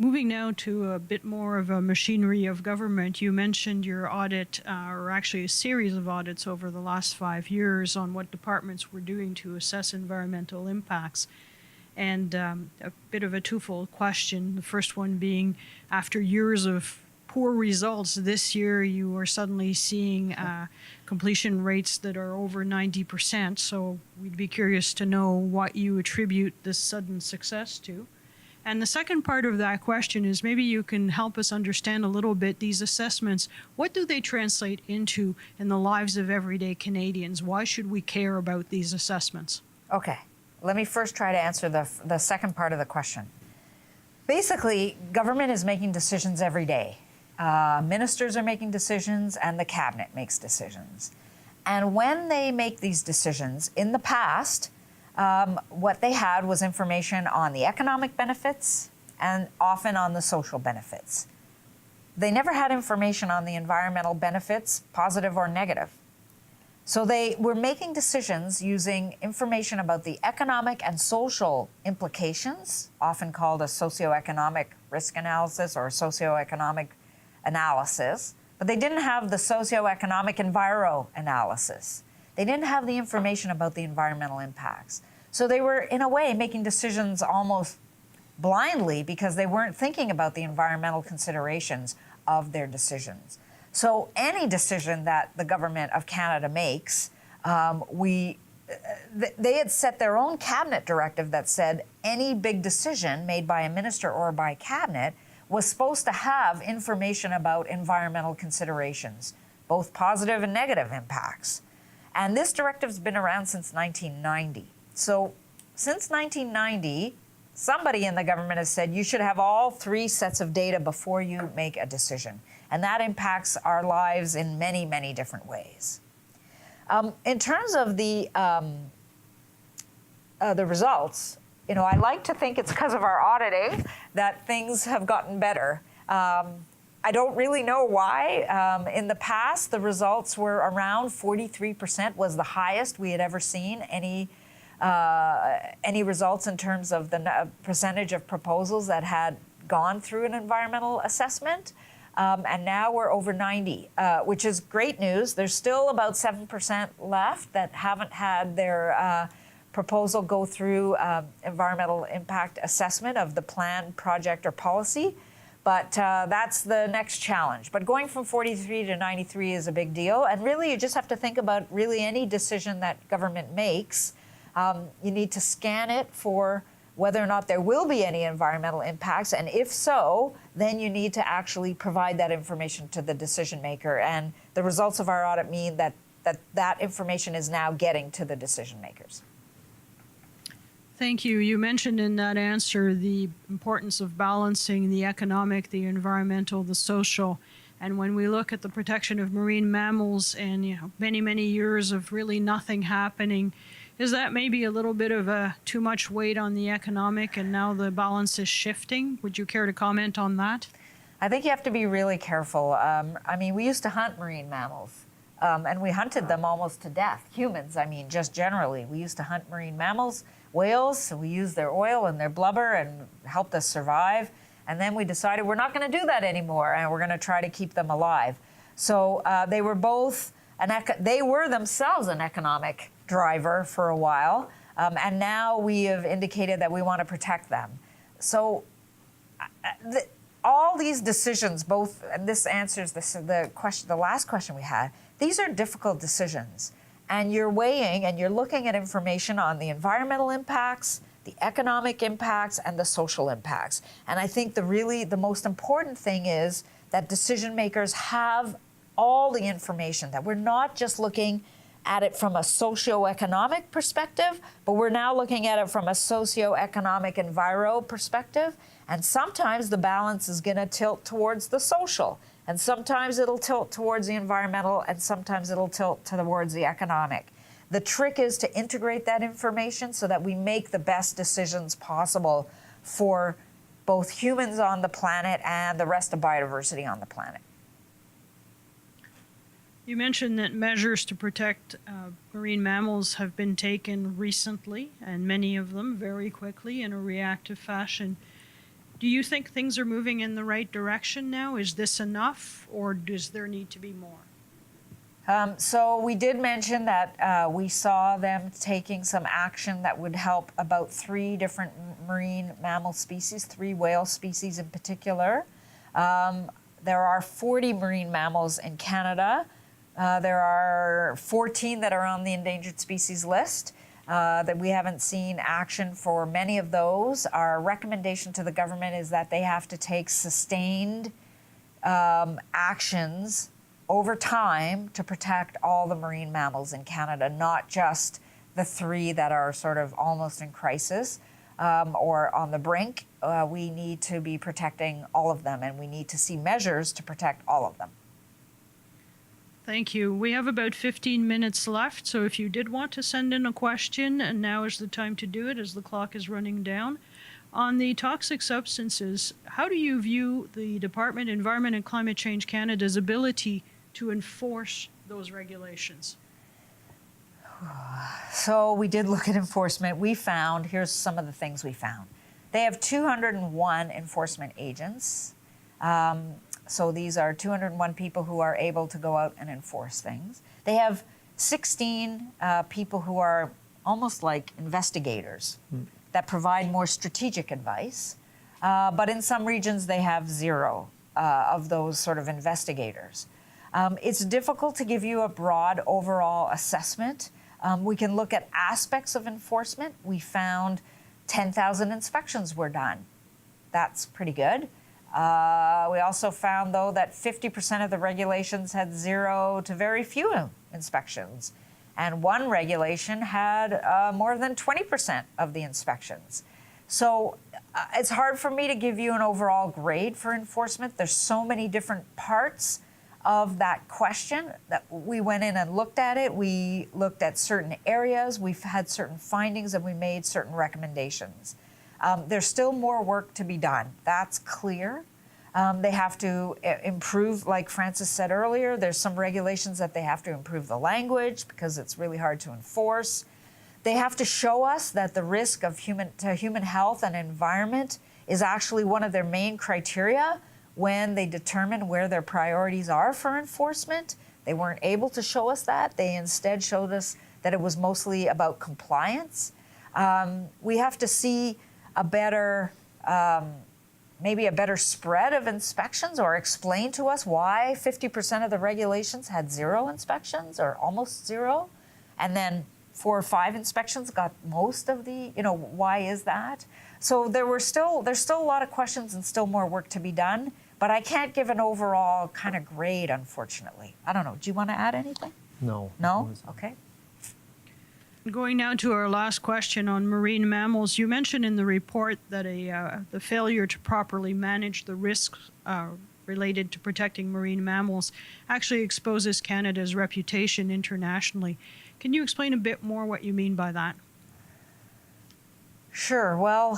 Moving now to a bit more of a machinery of government, you mentioned your audit, or actually a series of audits over the last 5 years on what departments were doing to assess environmental impacts. And a bit of a twofold question. The first one being, after years of poor results, this year you are suddenly seeing completion rates that are over 90%. So we'd be curious to know what you attribute this sudden success to. And the second part of that question is maybe you can help us understand a little bit these assessments. What do they translate into in the lives of everyday Canadians? Why should we care about these assessments? Okay, let me first try to answer the second part of the question. Basically, government is making decisions every day. Ministers are making decisions and the cabinet makes decisions. And when they make these decisions, in the past, what they had was information on the economic benefits and often on the social benefits. They never had information on the environmental benefits, positive or negative. So they were making decisions using information about the economic and social implications, often called a socioeconomic risk analysis or a socioeconomic analysis, but they didn't have the socioeconomic enviro analysis. They didn't have the information about the environmental impacts. So they were, in a way, making decisions almost blindly because they weren't thinking about the environmental considerations of their decisions. So any decision that the government of Canada makes, they had set their own cabinet directive that said any big decision made by a minister or by cabinet was supposed to have information about environmental considerations, both positive and negative impacts. And this directive's been around since 1990. So since 1990, somebody in the government has said you should have all three sets of data before you make a decision. And that impacts our lives in many, many different ways. In terms of the results, I like to think it's because of our auditing that things have gotten better. I don't really know why. In the past, the results were around 43% was the highest we had ever seen. Any results in terms of the percentage of proposals that had gone through an environmental assessment. And now we're over 90, which is great news. There's still about 7% left that haven't had their proposal go through environmental impact assessment of the plan, project, or policy. But that's the next challenge. But going from 43 to 93 is a big deal. And really, you just have to think about really any decision that government makes. You need to scan it for whether or not there will be any environmental impacts. And if so, then you need to actually provide that information to the decision maker. And the results of our audit mean that that information is now getting to the decision makers. Thank you. You mentioned in that answer the importance of balancing the economic, the environmental, the social. And when we look at the protection of marine mammals and many, many years of really nothing happening, is that maybe a little bit of too much weight on the economic and now the balance is shifting? Would you care to comment on that? I think you have to be really careful. We used to hunt marine mammals and we hunted them almost to death. Humans, just generally. We used to hunt marine mammals, whales, so we used their oil and their blubber and helped us survive. And then we decided we're not going to do that anymore and we're going to try to keep them alive. So they were both, they were themselves an economic driver for a while, and now we have indicated that we want to protect them. So all these decisions, both, and this answers the last question we had, these are difficult decisions. And you're weighing and you're looking at information on the environmental impacts, the economic impacts, and the social impacts. And I think the most important thing is that decision makers have all the information, that we're not just looking at it from a socioeconomic perspective, but we're now looking at it from a socioeconomic enviro perspective. And sometimes the balance is going to tilt towards the social, and sometimes it'll tilt towards the environmental, and sometimes it'll tilt towards the economic. The trick is to integrate that information so that we make the best decisions possible for both humans on the planet and the rest of biodiversity on the planet. You mentioned that measures to protect marine mammals have been taken recently, and many of them very quickly in a reactive fashion. Do you think things are moving in the right direction now? Is this enough, or does there need to be more? So we did mention that we saw them taking some action that would help about 3 different marine mammal species, 3 whale species in particular. There are 40 marine mammals in Canada. There are 14 that are on the endangered species list. That we haven't seen action for many of those. Our recommendation to the government is that they have to take sustained actions over time to protect all the marine mammals in Canada, not just the 3 that are sort of almost in crisis or on the brink. We need to be protecting all of them, and we need to see measures to protect all of them. Thank you. We have about 15 minutes left, so if you did want to send in a question, and now is the time to do it as the clock is running down. On the toxic substances, how do you view the Department of Environment and Climate Change Canada's ability to enforce those regulations? So we did look at enforcement. Here's some of the things we found. They have 201 enforcement agents. So these are 201 people who are able to go out and enforce things. They have 16 people who are almost like investigators that provide more strategic advice. But in some regions, they have 0 of those sort of investigators. It's difficult to give you a broad overall assessment. We can look at aspects of enforcement. We found 10,000 inspections were done. That's pretty good. We also found, though, that 50% of the regulations had 0 to very few inspections. And one regulation had more than 20% of the inspections. So it's hard for me to give you an overall grade for enforcement. There's so many different parts of that question that we went in and looked at it. We looked at certain areas. We've had certain findings, and we made certain recommendations. There's still more work to be done. That's clear. They have to improve, like Francis said earlier, there's some regulations that they have to improve the language because it's really hard to enforce. They have to show us that the risk of human health and environment is actually one of their main criteria when they determine where their priorities are for enforcement. They weren't able to show us that. They instead showed us that it was mostly about compliance. We have to see a better, maybe a better spread of inspections, or explain to us why 50% of the regulations had 0 inspections or almost 0, and then 4 or 5 inspections got most of the, why is that? So there's still a lot of questions and still more work to be done, but I can't give an overall kind of grade, unfortunately. I don't know. Do you want to add anything? No. No? Okay. Going now to our last question on marine mammals, you mentioned in the report that the failure to properly manage the risks related to protecting marine mammals actually exposes Canada's reputation internationally. Can you explain a bit more what you mean by that? Sure. Well,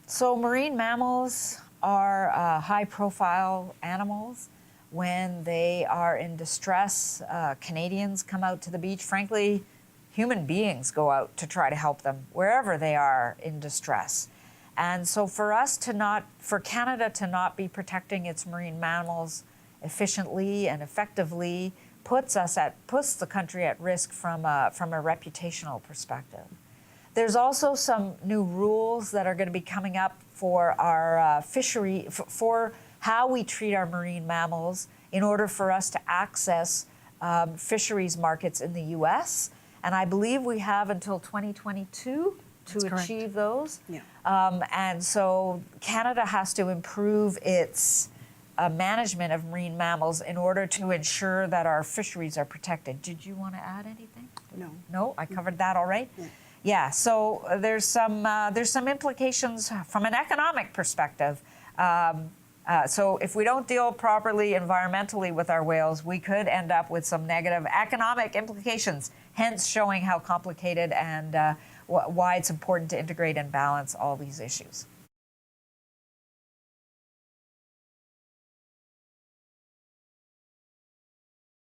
so marine mammals are high-profile animals. When they are in distress, Canadians come out to the beach. Frankly, human beings go out to try to help them wherever they are in distress. And so for Canada to not be protecting its marine mammals efficiently and effectively puts the country at risk from a reputational perspective. There's also some new rules that are going to be coming up for our fishery, for how we treat our marine mammals in order for us to access fisheries markets in the U.S., and I believe we have until 2022 to achieve those. Yeah. And so Canada has to improve its management of marine mammals in order to ensure that our fisheries are protected. Did you want to add anything? No. No, I covered that all right. Yeah. Yeah. So there's some implications from an economic perspective. So if we don't deal properly environmentally with our whales, we could end up with some negative economic implications, hence showing how complicated and why it's important to integrate and balance all these issues.